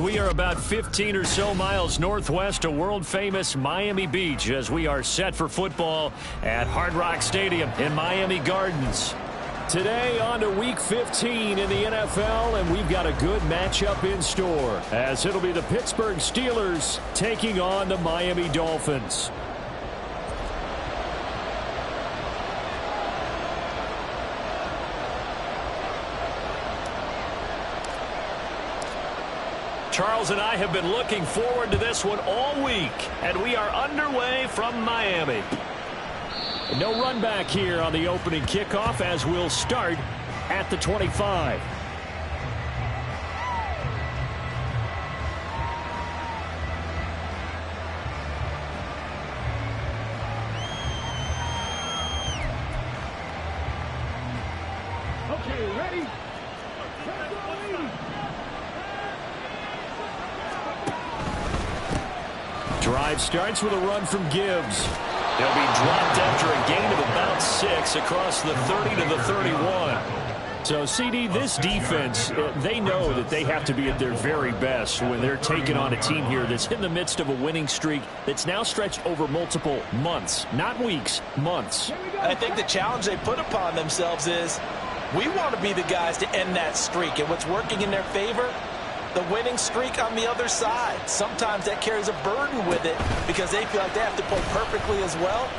We are about 15 or so miles northwest of world-famous Miami Beach as we are set for football at Hard Rock Stadium in Miami Gardens. Today on to Week 15 in the NFL, and we've got a good matchup in store as it'll be the Pittsburgh Steelers taking on the Miami Dolphins. Charles and I have been looking forward to this one all week, and we are underway from Miami. No run back here on the opening kickoff as we'll start at the 25. Okay, ready? Drive starts with a run from Gibbs. He'll be dropped after a gain of about 6 across the 30 to the 31. So, CD, this defense, they know that they have to be at their very best when they're taking on a team here that's in the midst of a winning streak that's now stretched over multiple months, not weeks, months. I think the challenge they put upon themselves is we want to be the guys to end that streak. And what's working in their favor? The winning streak on the other side. Sometimes that carries a burden with it because they feel like they have to play perfectly as well.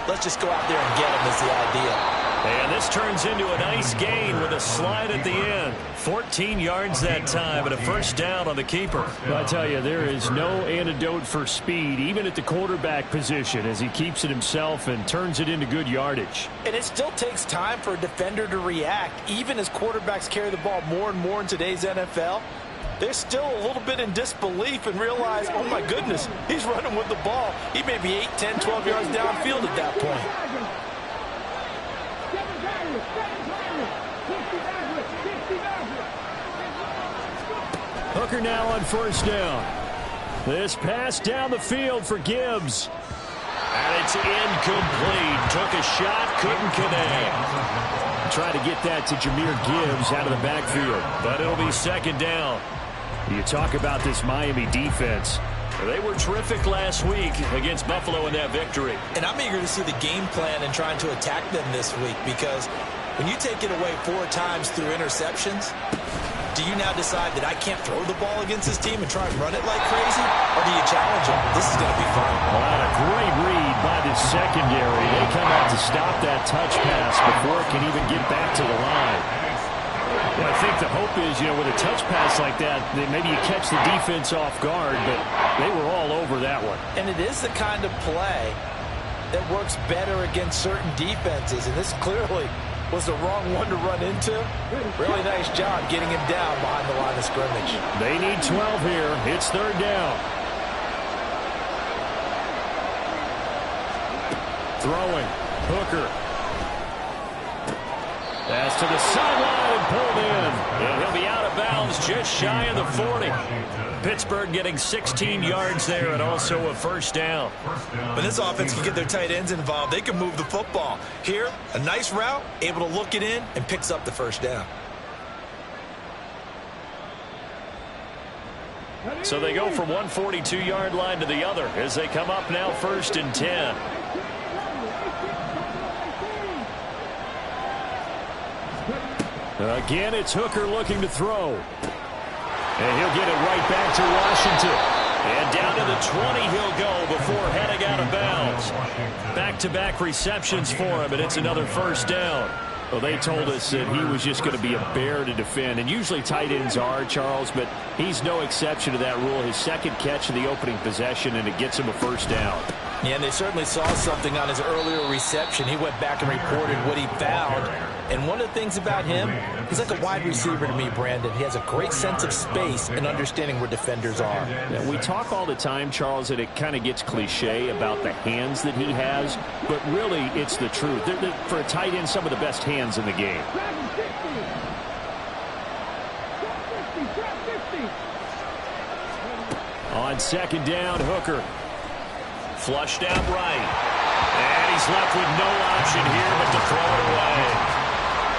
Let's just go out there and get them is the idea. And this turns into a nice gain with a slide at the end. 14 yards that time and a first down on the keeper. I tell you, there is no antidote for speed, even at the quarterback position, as he keeps it himself and turns it into good yardage. And it still takes time for a defender to react, even as quarterbacks carry the ball more and more in today's NFL. They're still a little bit in disbelief and realize, oh, my goodness, he's running with the ball. He may be 8, 10, 12 yards downfield at that point. Hooker now on first down. This pass down the field for Gibbs. And it's incomplete. Took a shot, couldn't connect. Try to get that to Jahmyr Gibbs out of the backfield, but it'll be second down. You talk about this Miami defense. They were terrific last week against Buffalo in that victory. And I'm eager to see the game plan and trying to attack them this week because when you take it away 4 times through interceptions, do you now decide that I can't throw the ball against this team and try and run it like crazy? Or do you challenge them? This is going to be fun. Well, a great read by the secondary. They come out to stop that touch pass before it can even get back to the line. Well, I think the hope is, with a touch pass like that, maybe you catch the defense off guard, but they were all over that one. And it is the kind of play that works better against certain defenses, and this clearly was the wrong one to run into. Really nice job getting him down behind the line of scrimmage. They need 12 here. It's third down. Throwing. Hooker. Pass to the sideline and pulled in. And he'll be out of bounds just shy of the 40. Pittsburgh getting 16 yards there and also a first down. When this offense can get their tight ends involved, they can move the football. Here, a nice route, able to look it in, and picks up the first down. So they go from one 42-yard line to the other as they come up now first and 10. Again, it's Hooker looking to throw. And he'll get it right back to Washington. And down to the 20 he'll go before heading out of bounds. Back-to-back receptions for him, and it's another first down. Well, they told us that he was just going to be a bear to defend. And usually tight ends are, Charles, but he's no exception to that rule. His second catch in the opening possession, and it gets him a first down. Yeah, and they certainly saw something on his earlier reception. He went back and reported what he found. And one of the things about him, he's like a wide receiver to me, Brandon. He has a great sense of space and understanding where defenders are. Yeah, we talk all the time, Charles, that it kind of gets cliche about the hands that he has, but really it's the truth. For a tight end, some of the best hands in the game. On second down, Hooker. Flushed out right. And he's left with no option here but to throw it away.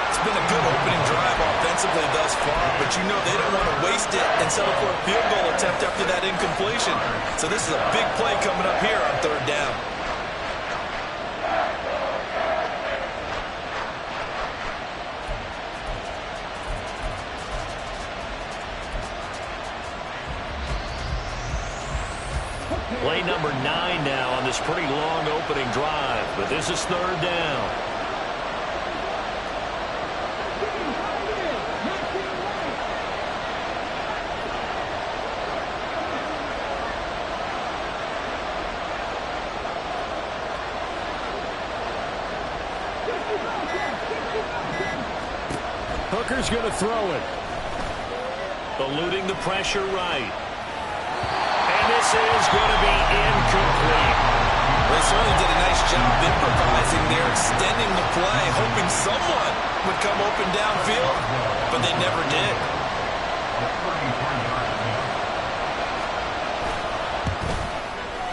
It's been a good opening drive offensively thus far, but but you know they don't want to waste it and settle for a field goal attempt after that incompletion. So this is a big play coming up here on 3rd down. Play number 9 now on this pretty long opening drive, but this is 3rd down. Hooker's going to throw it. Eluding the pressure right. This is going to be incomplete. They certainly did a nice job improvising there, extending the play, hoping someone would come open downfield, but they never did.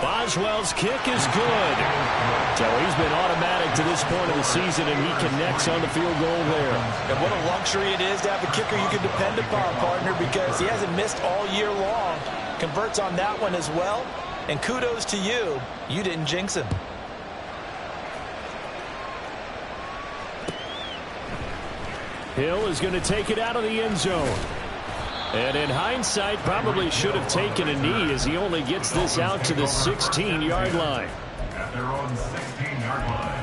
Boswell's kick is good. So he's been automatic to this point of the season, and he connects on the field goal there. And what a luxury it is to have a kicker you can depend upon, partner, because he hasn't missed all year long. Converts on that one as well. And kudos to you. You didn't jinx him. Hill is going to take it out of the end zone. And in hindsight, probably should have taken a knee as he only gets this out to the 16-yard line. At their own 16-yard line.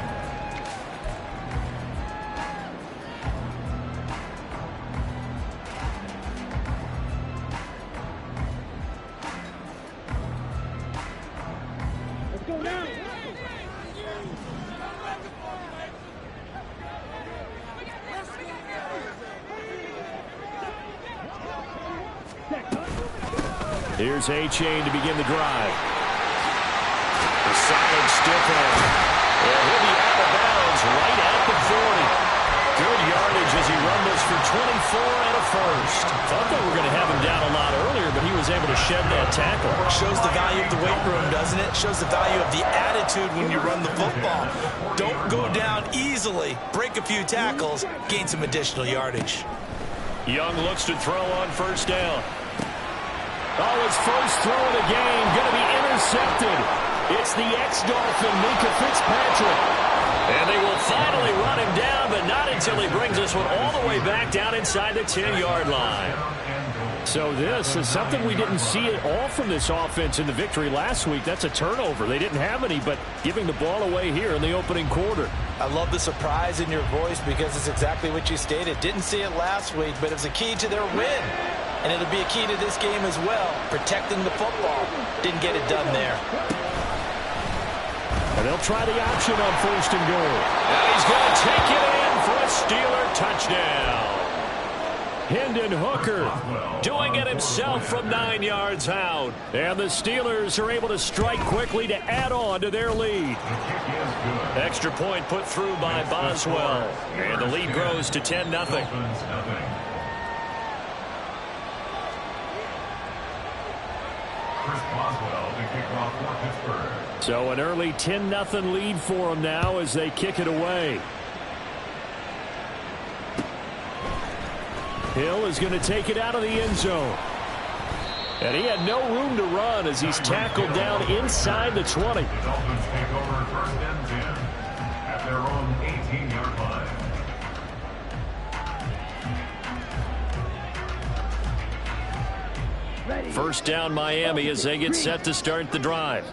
Here's A-Chain to begin the drive. A solid stiff arm. And he'll be out of bounds right at the 40. Good yardage as he rumbles for 24 and a first. Thought they were going to have him down a lot earlier, but he was able to shed that tackle. Shows the value of the weight room, doesn't it? Shows the value of the attitude when you run the football. Don't go down easily. Break a few tackles. Gain some additional yardage. Young looks to throw on 1st down. Oh, his first throw of the game going to be intercepted. It's the ex-Dolphin, Minka Fitzpatrick. And they will finally run him down, but not until he brings this one all the way back down inside the 10-yard line. So this is something we didn't see at all from this offense in the victory last week. That's a turnover. They didn't have any, but giving the ball away here in the opening quarter. I love the surprise in your voice because it's exactly what you stated. Didn't see it last week, but it's a key to their win. And it'll be a key to this game as well, protecting the football. Didn't get it done there. And they'll try the option on 1st and goal. And he's going to take it in for a Steeler touchdown. Hendon Hooker doing it himself from 9 yards out. And the Steelers are able to strike quickly to add on to their lead. Extra point put through by Boswell. And the lead grows to 10-0. So an early 10-0 lead for them now as they kick it away. Hill is going to take it out of the end zone. And he had no room to run as he's tackled down inside the 20. The Dolphins take over 1st and 10 at their own 18-yard line. First down Miami as they get set to start the drive.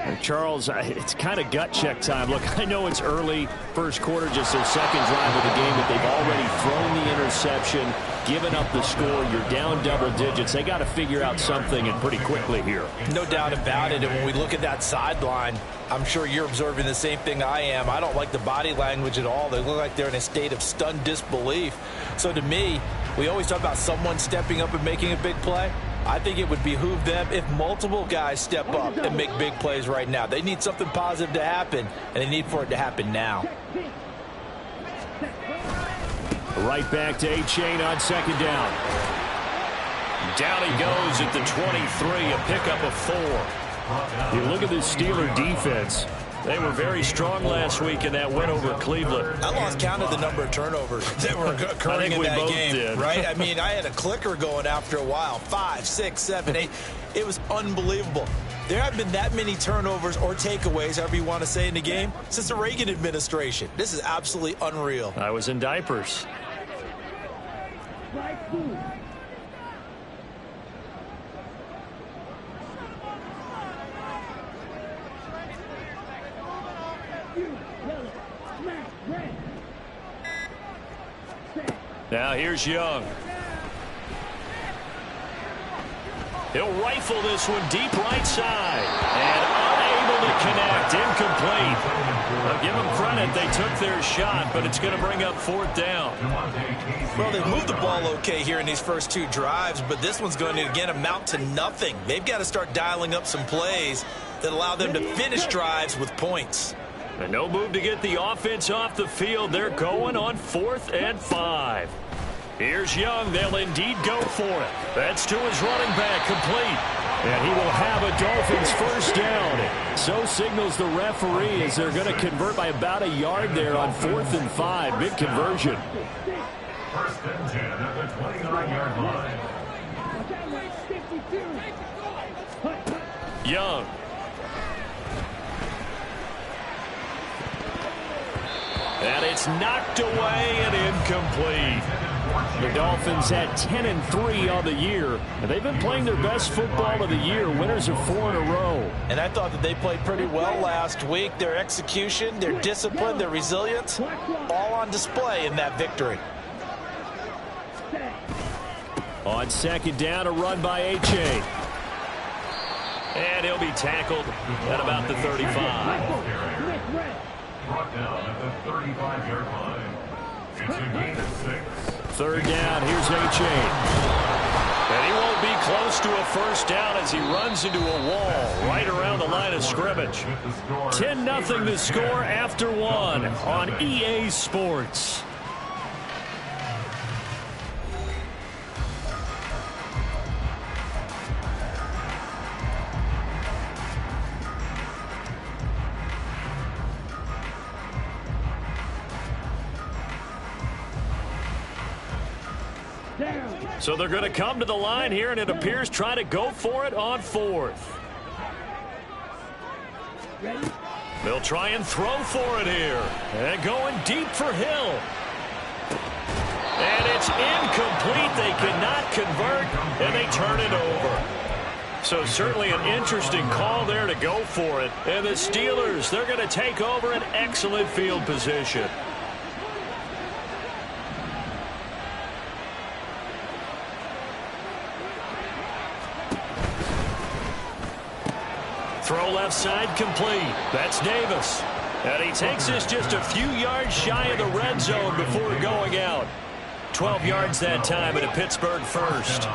And Charles, it's kind of gut check time. Look, I know it's early, first quarter, just their second drive of the game, but they've already thrown the interception, given up the score. You're down double digits. They got to figure out something, and pretty quickly here. No doubt about it. And when we look at that sideline, I'm sure you're observing the same thing I am. I don't like the body language at all. They look like they're in a state of stunned disbelief. So to me, we always talk about someone stepping up and making a big play. I think it would behoove them if multiple guys step up and make big plays right now. They need something positive to happen, and they need for it to happen now. Right back to A-Chain on 2nd down. Down he goes at the 23, a pickup of 4. You look at this Steeler defense. They were very strong last week in that win over Cleveland. I lost count of the number of turnovers that were occurring in that game. Did. Right? I mean, I had a clicker going after a while. 5, 6, 7, 8. It was unbelievable. There haven't been that many turnovers or takeaways, however you want to say, in the game since the Reagan administration. This is absolutely unreal. I was in diapers. Now here's Young. He'll rifle this one deep right side. And unable to connect. Incomplete. I'll give them credit. They took their shot, but it's going to bring up 4th down. Well, they've moved the ball okay here in these first 2 drives, but this one's going to, again, amount to nothing. They've got to start dialing up some plays that allow them to finish drives with points. And no move to get the offense off the field. They're going on 4th and 5. Here's Young. They'll indeed go for it. That's to his running back, complete. And he will have a Dolphins first down. So signals the referee as they're going to convert by about a yard there on 4th and 5. Big conversion. 1st and 10 at the 29-yard line. Young. And it's knocked away and incomplete. The Dolphins had 10-3 on the year, and they've been playing their best football of the year. Winners of 4 in a row. And I thought that they played pretty well last week. Their execution, their discipline, their resilience, all on display in that victory. On 2nd down, a run by H.A. And he'll be tackled at about the 35. Brought down at the 35-yard line. It's a gain of 6. 3rd down, here's H.A. And he won't be close to a first down as he runs into a wall right around the line of scrimmage. 10-0 the score after 1 on EA Sports. So they're going to come to the line here, and it appears try to go for it on 4th. They'll try and throw for it here. And going deep for Hill. And it's incomplete. They cannot convert, and they turn it over. So certainly an interesting call there to go for it. And the Steelers, they're going to take over an excellent field position. Throw left side complete. That's Davis. And he takes this just a few yards shy of the red zone before going out. 12 yards that time and a Pittsburgh first.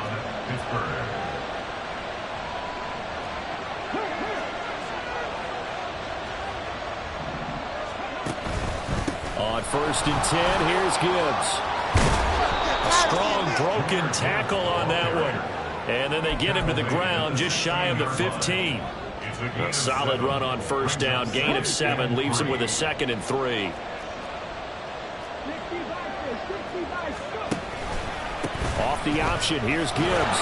On 1st and 10, here's Gibbs. A strong broken tackle on that one. And then they get him to the ground just shy of the 15. A solid run on 1st down. Gain of 7 leaves him with a 2nd and 3. Off the option. Here's Gibbs.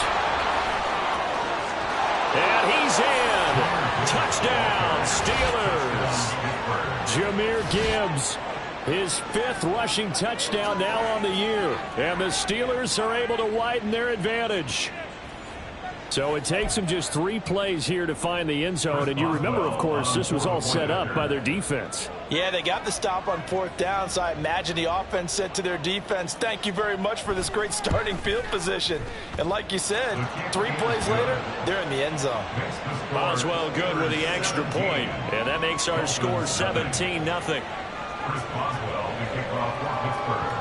And he's in. Touchdown, Steelers. Jahmyr Gibbs. His 5th rushing touchdown now on the year. And the Steelers are able to widen their advantage. So it takes them just 3 plays here to find the end zone. And you remember, of course, this was all set up by their defense. Yeah, they got the stop on 4th down, so I imagine the offense said to their defense, thank you very much for this great starting field position. And like you said, 3 plays later, they're in the end zone. Boswell good with the extra point. And that makes our score 17-0. Chris Boswell to kick off for Pittsburgh.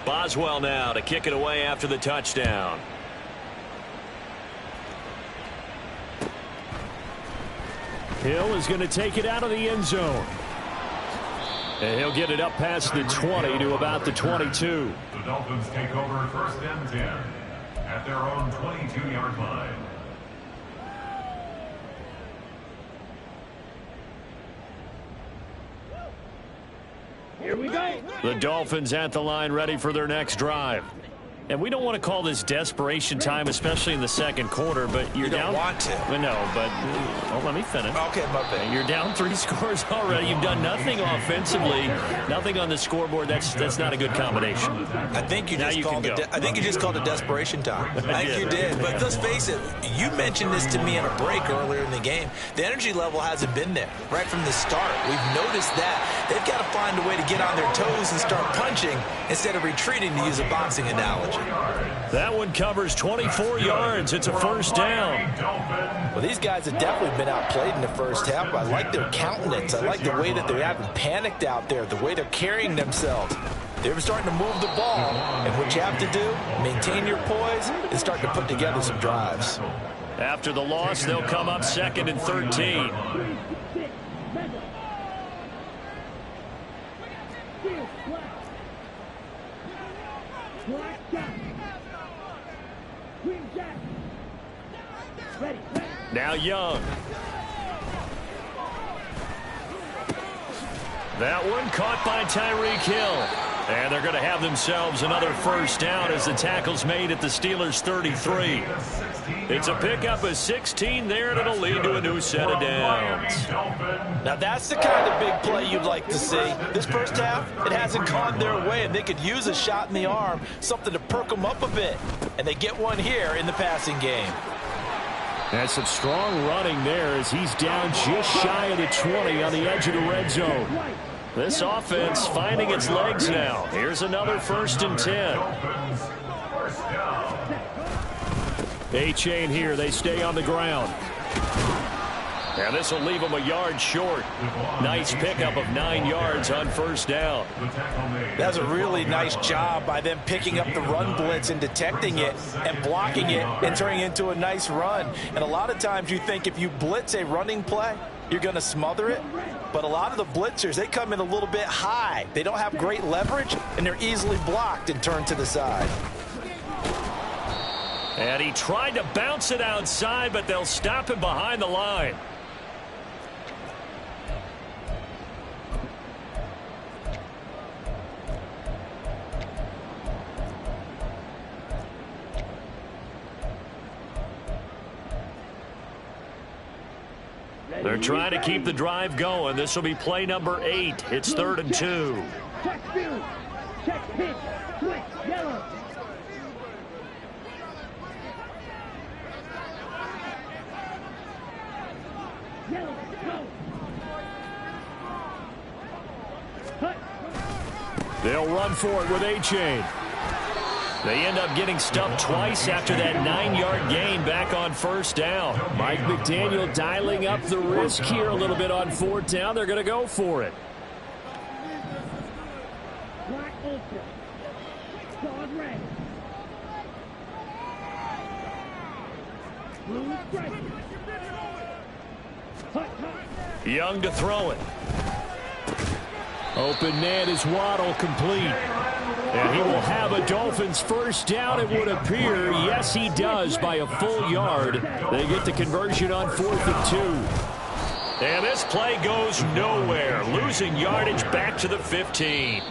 Boswell now to kick it away after the touchdown. Hill is going to take it out of the end zone. And he'll get it up past the 20 to about the 22. The Dolphins take over 1st and 10 at at their own 22-yard line. Here we go. The Dolphins at the line, ready for their next drive. And we don't want to call this desperation time, especially in the second quarter, but you're down. You don't want to. No, but let me finish. Okay, my bad. You're down 3 scores already. You've done nothing offensively, nothing on the scoreboard. That's not a good combination. I think you just called it. I think you just called it desperation time. I think you did. But let's face it. You mentioned this to me in a break earlier in the game. The energy level hasn't been there right from the start. We've noticed that they've got to find a way to get on their toes and start punching instead of retreating, to use a boxing analogy. That one covers 24 yards. It's a first down. Well, these guys have definitely been outplayed in the first half. I like their countenance. I like the way that they haven't panicked out there, the way they're carrying themselves. They're starting to move the ball, and what you have to do, maintain your poise, and start to put together some drives. After the loss, they'll come up 2nd and 13. Now Young. That one caught by Tyreek Hill. And they're going to have themselves another first down as the tackle's made at the Steelers' 33. It's a pickup of 16 there, and it'll lead to a new set of downs. Now that's the kind of big play you'd like to see. This first half, it hasn't gone their way, and they could use a shot in the arm, something to perk them up a bit. And they get one here in the passing game. That's some strong running there as he's down just shy of the 20 on the edge of the red zone. This offense finding its legs now. Here's another 1st and 10. A-chain here. They stay on the ground. And this will leave them a yard short. Nice pickup of 9 yards on first down. That's a really nice job by them picking up the run blitz and detecting it and blocking it and turning it into a nice run. And a lot of times you think if you blitz a running play, you're going to smother it. But a lot of the blitzers, they come in a little bit high. They don't have great leverage, and they're easily blocked and turned to the side. And he tried to bounce it outside, but they'll stop him behind the line. They're trying to keep the drive going. This will be play number 8. It's 3rd and 2. Check field. Check pitch. Switch. Yellow. Yellow. Go. Cut. They'll run for it with A-chain. They end up getting stuffed twice after that 9-yard gain back on first down. Mike McDaniel dialing up the risk here a little bit on 4th down. They're going to go for it. Black ultra. Dog red. Blue stripe. Hut, hut. Young to throw it. Open man is Waddle, complete. And he will have a Dolphins first down, it would appear. Yes, he does by a full yard. They get the conversion on 4th and 2. And this play goes nowhere. Losing yardage back to the 15.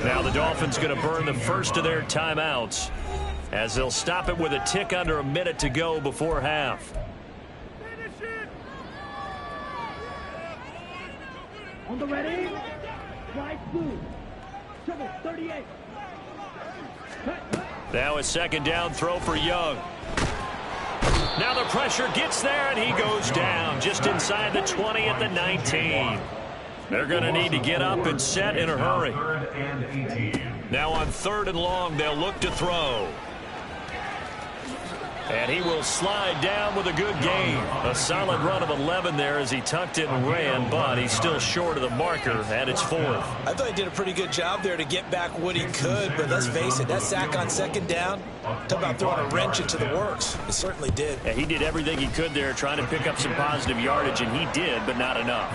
Now the Dolphins going to burn the first of their timeouts as they'll stop it with a tick under a minute to go before half. On the ready. Right blue. Triple 38. Now a 2nd down throw for Young. Now the pressure gets there, and he goes down just inside the 20 at the 19. They're going to need to get up and set in a hurry. Now on 3rd and long, they'll look to throw. And he will slide down with a good gain. A solid run of 11 there as he tucked it and ran, but he's still short of the marker, and it's 4th. I thought he did a pretty good job there to get back what he could, but let's face it, that sack on 2nd down, talk about throwing a wrench into the works. It certainly did. Yeah, he did everything he could there trying to pick up some positive yardage, and he did, but not enough.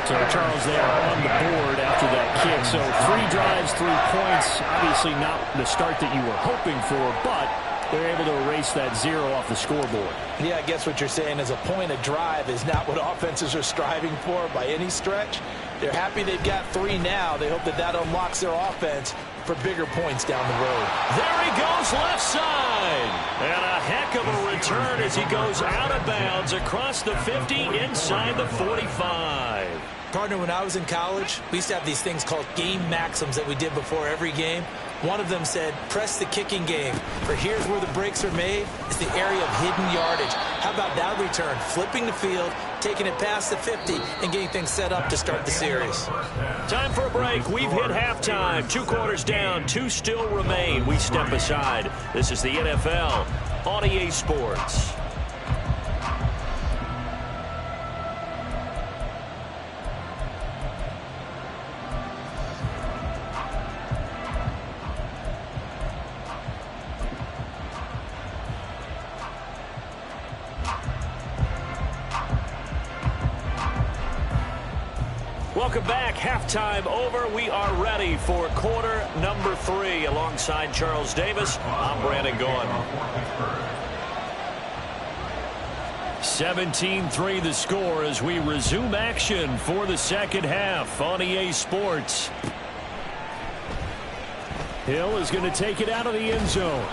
So Charles there on the board after that kick. So 3 drives, 3 points. Obviously not the start that you were hoping for, but they're able to erase that 0 off the scoreboard. Yeah, I guess what you're saying is a point of drive is not what offenses are striving for by any stretch. They're happy they've got 3 now. They hope that that unlocks their offense for bigger points down the road. There he goes left side. And a heck of a return as he goes out of bounds across the 50 inside the 45. Partner, when I was in college, we used to have these things called game maxims that we did before every game. One of them said, press the kicking game. For here's where the breaks are made. It's the area of hidden yardage. How about that return? Flipping the field, taking it past the 50, and getting things set up to start the series. Time for a break. We've hit halftime. 2 quarters down. 2 still remain. We step aside. This is the NFL on EA Sports. Welcome back. Halftime over. We are ready for quarter number 3. Alongside Charles Davis, I'm Brandon Gaughan. 17-3 the score as we resume action for the second half on EA Sports. Hill is going to take it out of the end zone.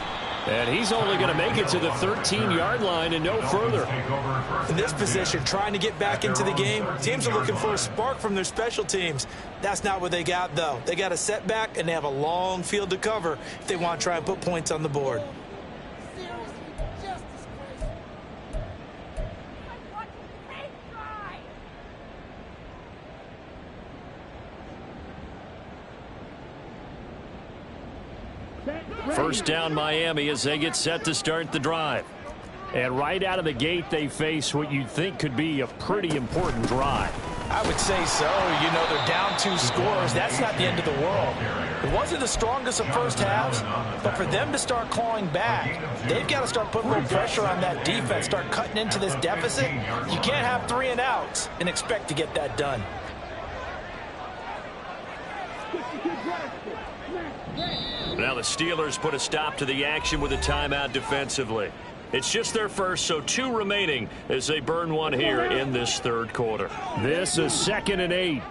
And he's only going to make it to the 13-yard line and no further. In this position, trying to get back into the game, teams are looking for a spark from their special teams. That's not what they got, though. They got a setback, and they have a long field to cover if they want to try and put points on the board. First down Miami as they get set to start the drive. And right out of the gate, they face what you'd think could be a pretty important drive. I would say so. You know, they're down 2 scores. That's not the end of the world. It wasn't the strongest of first halves, but for them to start clawing back, they've got to start putting a little pressure on that defense, start cutting into this deficit. You can't have 3 and outs and expect to get that done. Now the Steelers put a stop to the action with a timeout defensively. It's just their first, so 2 remaining as they burn 1 here in this third quarter. This is 2nd and 8.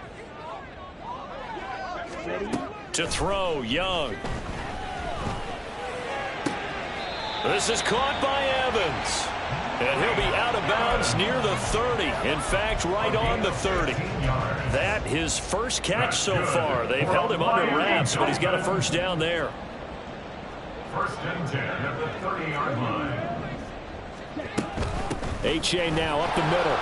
To throw, Young. This is caught by Evans. And he'll be out of bounds near the 30. In fact, right on the 30. That his first catch so far. They've held him under wraps, but he's got a first down there. 1st and 10 at the 30-yard line. H.A. now up the middle.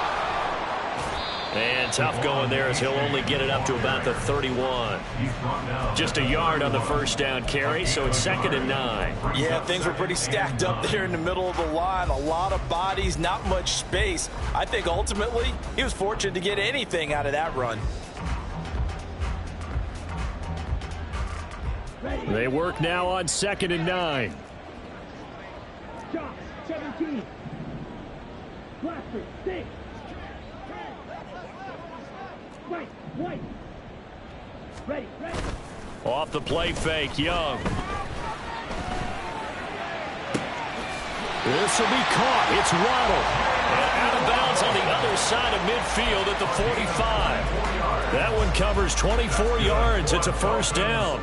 And tough going there as he'll only get it up to about the 31. Just a yard on the first down carry, so it's 2nd and 9. Yeah, things were pretty stacked up there in the middle of the line. A lot of bodies, not much space. I think ultimately he was fortunate to get anything out of that run. They work now on 2nd and 9. Josh, 17. Blaster, 6. White. Ready. Off the play fake, Young. This will be caught. It's Waddle. And out of bounds on the other side of midfield at the 45. That one covers 24 yards. It's a first down.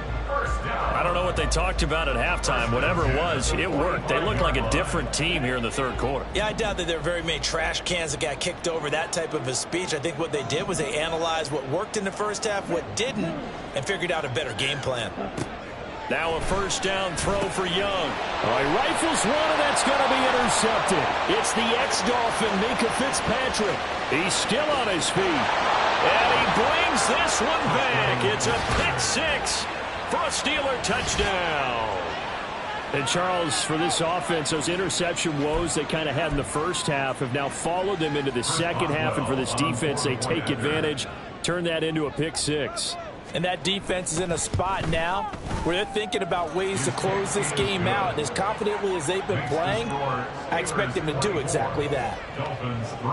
I don't know what they talked about at halftime. Whatever it was, it worked. They looked like a different team here in the third quarter. Yeah, I doubt that there were very many trash cans that got kicked over, that type of a speech. I think what they did was they analyzed what worked in the first half, what didn't, and figured out a better game plan. Now a first down throw for Young. He rifles one, and that's going to be intercepted. It's the ex-Dolphin, Minka Fitzpatrick. He's still on his feet. And he brings this one back. It's a pick 6. For a Steeler touchdown. And Charles, for this offense, those interception woes they kind of had in the first half have now followed them into the second half. And for this defense, they take advantage, turn that into a pick 6. And that defense is in a spot now where they're thinking about ways to close this game out. And as confidently as they've been playing, I expect them to do exactly that. Dolphins 3.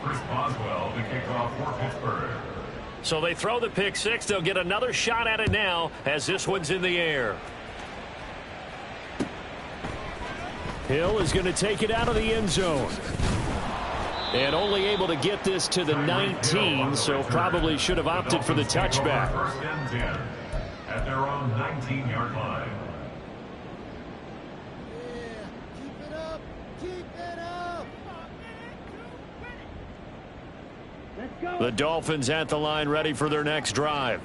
Chris Boswell, the kickoff for Pittsburgh. So they throw the pick six. They'll get another shot at it now as this one's in the air. Hill is going to take it out of the end zone. And only able to get this to the 19, so probably should have opted for the touchback. First and 10 at their own 19-yard line. Keep it up. Keep it up. Let's go. The Dolphins at the line ready for their next drive.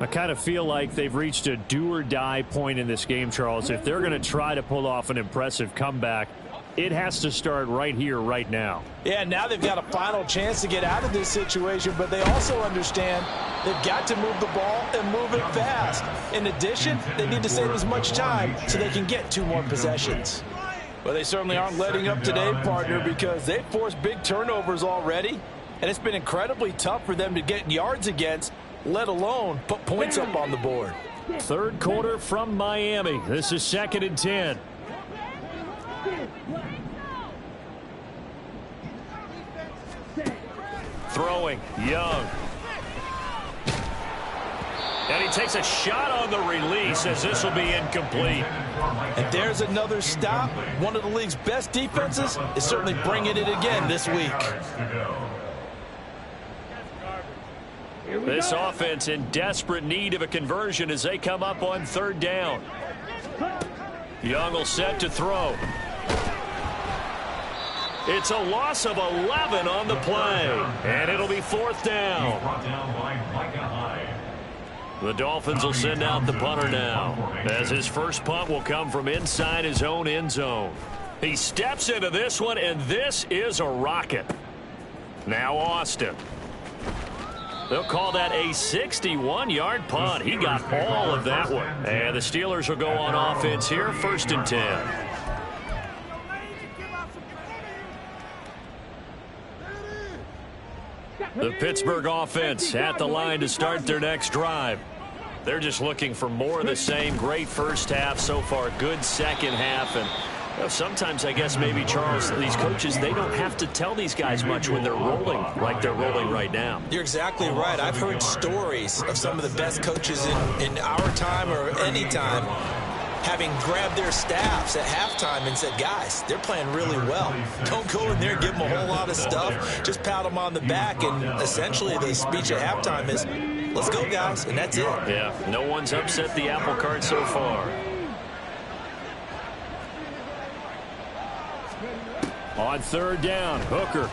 I kind of feel like they've reached a do-or-die point in this game, Charles. If they're going to try to pull off an impressive comeback, it has to start right here, right now. Yeah, now they've got a final chance to get out of this situation, but they also understand they've got to move the ball and move it fast. In addition, they need to save as much time so they can get 2 more possessions. Well, they certainly aren't letting up today, partner, because they've forced big turnovers already, and it's been incredibly tough for them to get yards against, let alone put points up on the board. Third quarter from Miami. This is 2nd and 10. Throwing, Young. And he takes a shot on the release as this will be incomplete. And there's another stop. One of the league's best defenses is certainly bringing it again this week. This offense in desperate need of a conversion as they come up on 3rd down. Young will set to throw. It's a loss of 11 on the play, and it'll be 4th down. The Dolphins will send out the punter now, as his first punt will come from inside his own end zone. He steps into this one, and this is a rocket. Now Austin. They'll call that a 61-yard punt. He got all of that one. And the Steelers will go on offense here, 1st and 10. The Pittsburgh offense at the line to start their next drive. They're just looking for more of the same. Great first half so far. Good second half. And you know, sometimes I guess maybe, Charles, these coaches, they don't have to tell these guys much when they're rolling like they're rolling right now. You're exactly right. I've heard stories of some of the best coaches in our time or any time having grabbed their staffs at halftime and said, guys, they're playing really well. Don't go in there and give them a whole lot of stuff. Just pat them on the back, and essentially the speech at halftime is, let's go, guys, and that's it. Yeah, no one's upset the apple cart so far. On 3rd down, Hooker.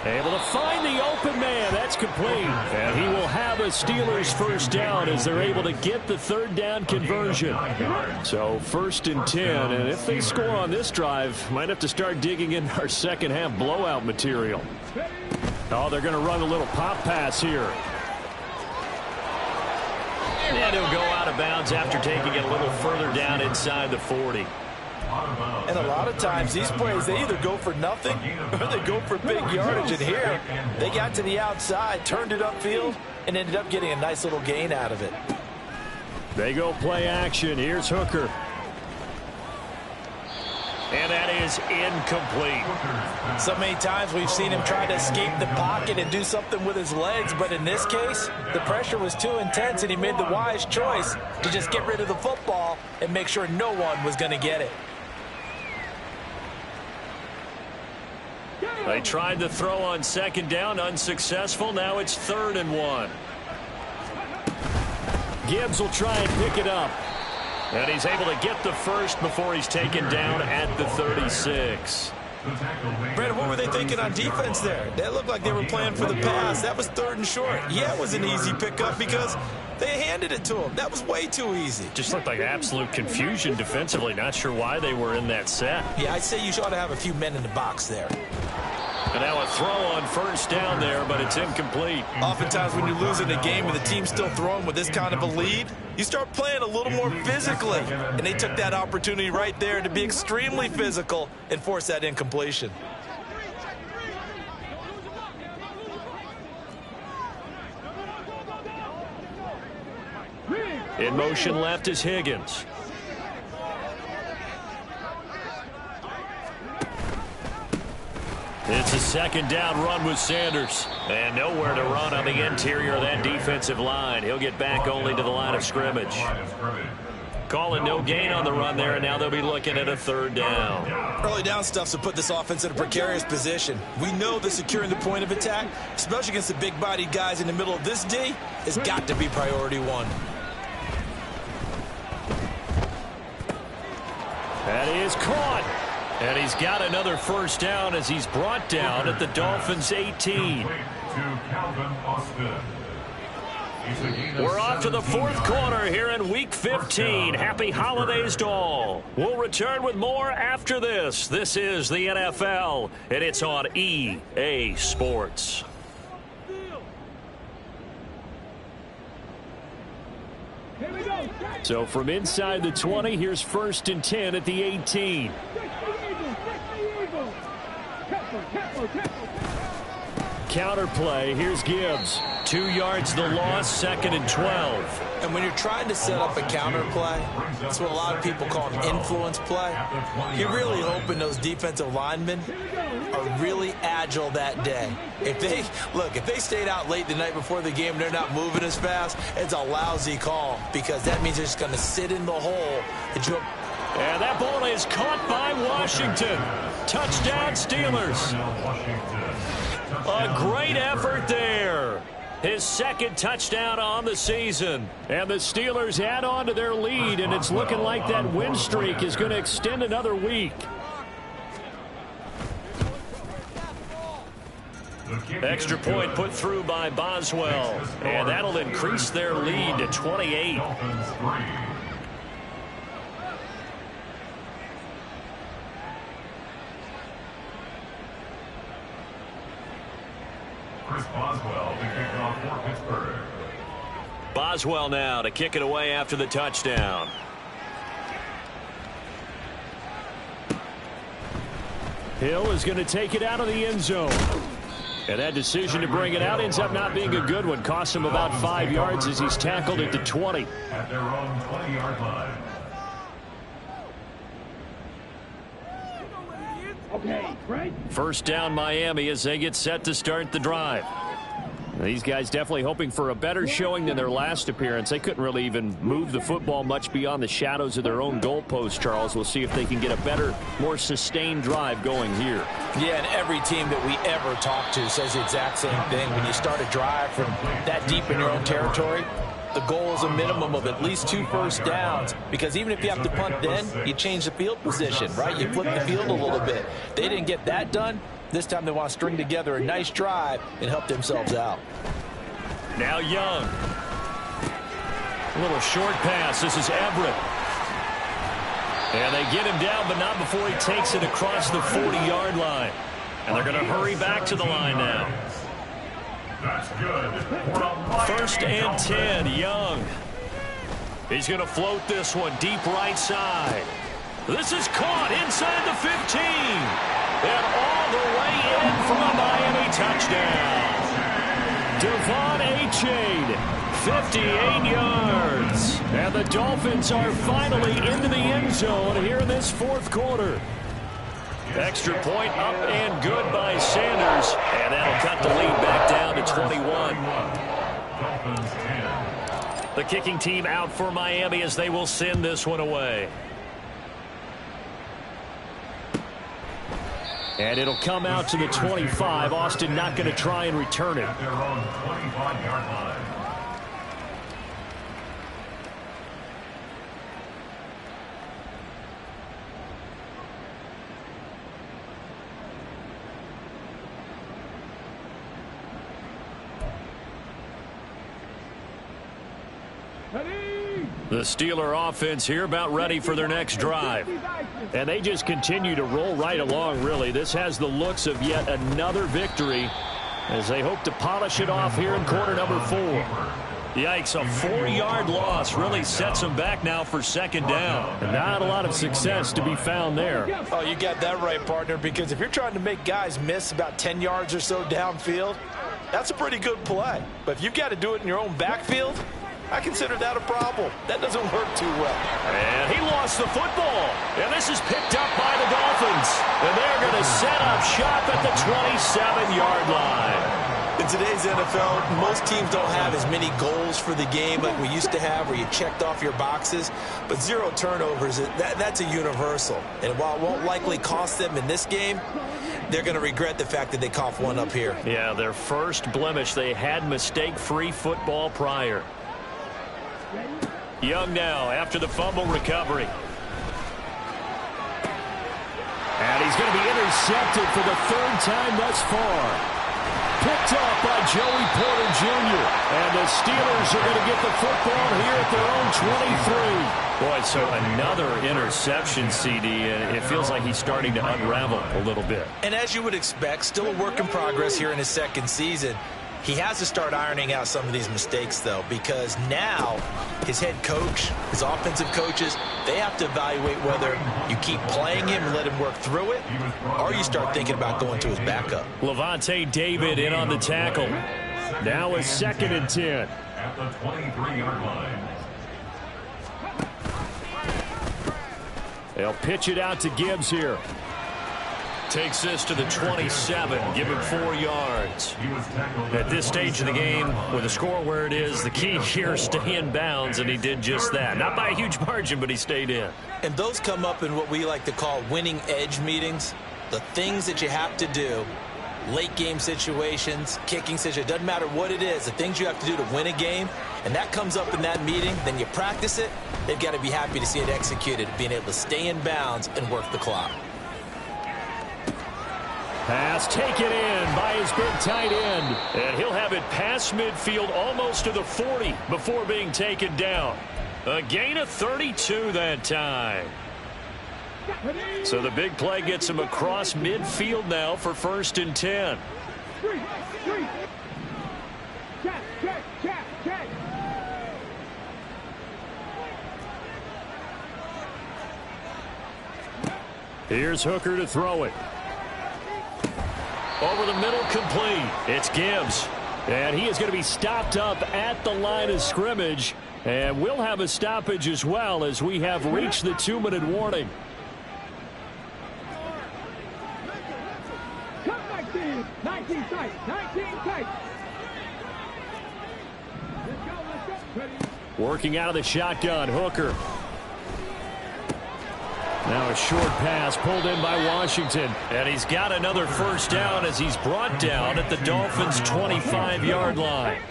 Able to find the open man. That's complete. And he will have a Steelers first down as they're able to get the 3rd down conversion. So 1st and 10. And if they score on this drive, might have to start digging in our second half blowout material. Oh, they're going to run a little pop pass here. And he'll go out of bounds after taking it a little further down inside the 40. And a lot of times these plays, they either go for nothing or they go for big yardage. And here, they got to the outside, turned it upfield, and ended up getting a nice little gain out of it. They go play action. Here's Hooker. And that is incomplete. So many times we've seen him try to escape the pocket and do something with his legs, but in this case, the pressure was too intense, and he made the wise choice to just get rid of the football and make sure no one was going to get it. They tried to throw on 2nd down, unsuccessful. Now it's 3rd and 1. Gibbs will try and pick it up. And he's able to get the first before he's taken down at the 36. Brandon, what were they thinking on defense there? They looked like they were playing for the pass. That was 3rd and short. Yeah, it was an easy pickup because they handed it to him. That was way too easy. Just looked like absolute confusion defensively. Not sure why they were in that set. Yeah, I'd say you ought to have a few men in the box there. And now a throw on 1st down there, but it's incomplete. Oftentimes when you're losing a game and the team's still throwing with this kind of a lead, you start playing a little more physically. And they took that opportunity right there to be extremely physical and force that incompletion. In motion left is Higgins. It's a second down run with Sanders. And nowhere to run on the interior of that defensive line. He'll get back only to the line of scrimmage. Calling no gain on the run there, and now they'll be looking at a third down. Early down stuff's to put this offense in a precarious position. We know that securing the point of attack, especially against the big-bodied guys in the middle of this D, has got to be priority one. That is caught. And he's got another first down as he's brought down at the Dolphins' 18. We're off to the fourth quarter here in Week 15. Happy holidays to all. We'll return with more after this. This is the NFL, and it's on EA Sports. So from inside the 20, here's 1st and 10 at the 18. Counter play. Here's Gibbs. 2 yards the loss, 2nd and 12. And when you're trying to set up a counter play, that's what a lot of people call an influence play. You're really hoping those defensive linemen are really agile that day. If they stayed out late the night before the game and they're not moving as fast, it's a lousy call because that means they're just going to sit in the hole. And that ball is caught by Washington. Touchdown, Steelers. A great effort there. His 2nd touchdown on the season. And the Steelers add on to their lead, and it's looking like that win streak is going to extend another week. Extra point put through by Boswell. And that'll increase their lead to 28. Boswell to kick off for Pittsburgh. Boswell now to kick it away after the touchdown. Hill is going to take it out of the end zone. And that decision to bring it out ends up not being a good one. Costs him about 5 yards as he's tackled at the 20. At their own 20-yard line. Okay, right? First down Miami as they get set to start the drive. These guys definitely hoping for a better showing than their last appearance. They couldn't really even move the football much beyond the shadows of their own goalpost, Charles. We'll see if they can get a better, more sustained drive going here. Yeah, and every team that we ever talk to says the exact same thing. When you start a drive from that deep in your own territory, the goal is a minimum of at least 2 first downs, because even if you have to punt then, you change the field position, right? You flip the field a little bit. They didn't get that done. This time they want to string together a nice drive and help themselves out. Now Young. A little short pass. This is Everett. And they get him down, but not before he takes it across the 40-yard line. And they're going to hurry back to the line now. That's good. 1st and 10, Young. He's going to float this one deep right side. This is caught inside the 15. And all the way in for a Miami touchdown. Devon Achane, 58 yards. And the Dolphins are finally into the end zone here in this 4th quarter. Extra point up and good by Sanders. And that'll cut the lead back down to 21. The kicking team out for Miami as they will send this one away. And it'll come out to the 25. Austin not going to try and return it. At their own 25-yard line. The Steeler offense here about ready for their next drive. And they just continue to roll right along, really. This has the looks of yet another victory as they hope to polish it off here in quarter number 4. Yikes, a 4-yard loss really sets them back now for 2nd down. And not a lot of success to be found there. Oh, you got that right, partner, because if you're trying to make guys miss about 10 yards or so downfield, that's a pretty good play. But if you've got to do it in your own backfield, I consider that a problem. That doesn't work too well. And he lost the football. And this is picked up by the Dolphins. Dolphins. And they're going to set up shop at the 27-yard line. In today's NFL, most teams don't have as many goals for the game like we used to have where you checked off your boxes. But 0 turnovers, that's a universal. And while it won't likely cost them in this game, they're going to regret the fact that they coughed one up here. Yeah, their first blemish. They had mistake-free football prior. Young now after the fumble recovery. And he's going to be intercepted for the 3rd time thus far. Picked off by Joey Porter Jr. And the Steelers are going to get the football here at their own 23. Boy, so another interception, CD. It feels like he's starting to unravel a little bit. And as you would expect, still a work in progress here in his 2nd season. He has to start ironing out some of these mistakes, though, because now his head coach, his offensive coaches, they have to evaluate whether you keep playing him and let him work through it, or you start thinking about going to his backup. Levante David in on the tackle. Now a 2nd and 10. At the 23-yard line. They'll pitch it out to Gibbs here. Takes this to the 27, give him 4 yards. At this stage of the game, with the score where it is, the key here is stay in bounds, and he did just that. Not by a huge margin, but he stayed in. And those come up in what we like to call winning edge meetings. The things that you have to do, late game situations, kicking situations, doesn't matter what it is, the things you have to do to win a game, and that comes up in that meeting, then you practice it, they've got to be happy to see it executed, being able to stay in bounds and work the clock. Pass taken in by his big tight end. And he'll have it past midfield almost to the 40 before being taken down. A gain of 32 that time. So the big play gets him across midfield now for 1st and 10. Here's Hooker to throw it. Over the middle, complete. It's Gibbs. And he is going to be stopped up at the line of scrimmage. And we'll have a stoppage as well as we have reached the 2-minute warning. Come 19 tight, 19 tight. Let's go. Ready. Working out of the shotgun, Hooker. Now a short pass pulled in by Washington. And he's got another 1st down as he's brought down at the Dolphins' 25-yard line.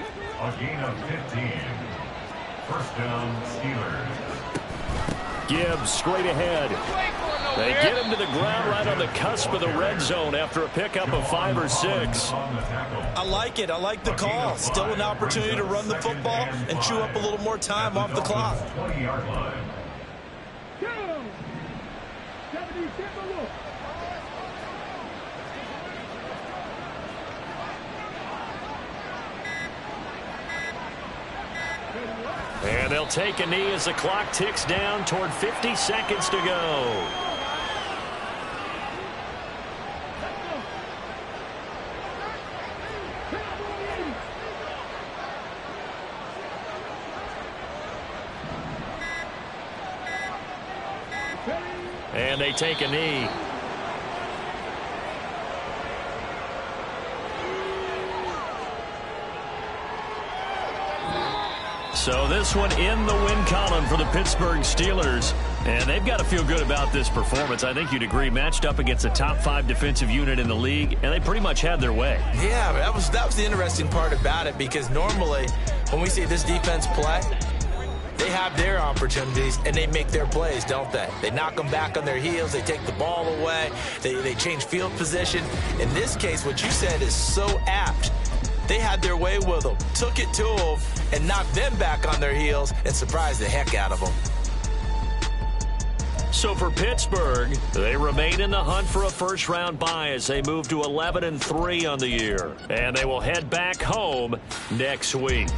A gain of 15. 1st down, Steelers. Gibbs straight ahead. They get him to the ground right on the cusp of the red zone after a pickup of 5 or 6. I like it. I like the call. Still an opportunity to run the football and chew up a little more time off the clock. 20-yard line. And they'll take a knee as the clock ticks down toward 50 seconds to go. And they take a knee. So this one in the win column for the Pittsburgh Steelers. And they've got to feel good about this performance. I think you'd agree. Matched up against a top 5 defensive unit in the league, and they pretty much had their way. Yeah, that was the interesting part about it, because normally when we see this defense play, they have their opportunities and they make their plays, don't they? They knock them back on their heels. They take the ball away. They change field position. In this case, what you said is so apt. They had their way with them, took it to them, and knocked them back on their heels and surprised the heck out of them. So for Pittsburgh, they remain in the hunt for a first-round bye as they move to 11-3 on the year. And they will head back home next week.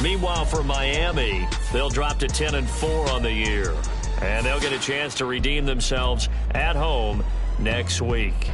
Meanwhile, for Miami, they'll drop to 10-4 on the year. And they'll get a chance to redeem themselves at home next week.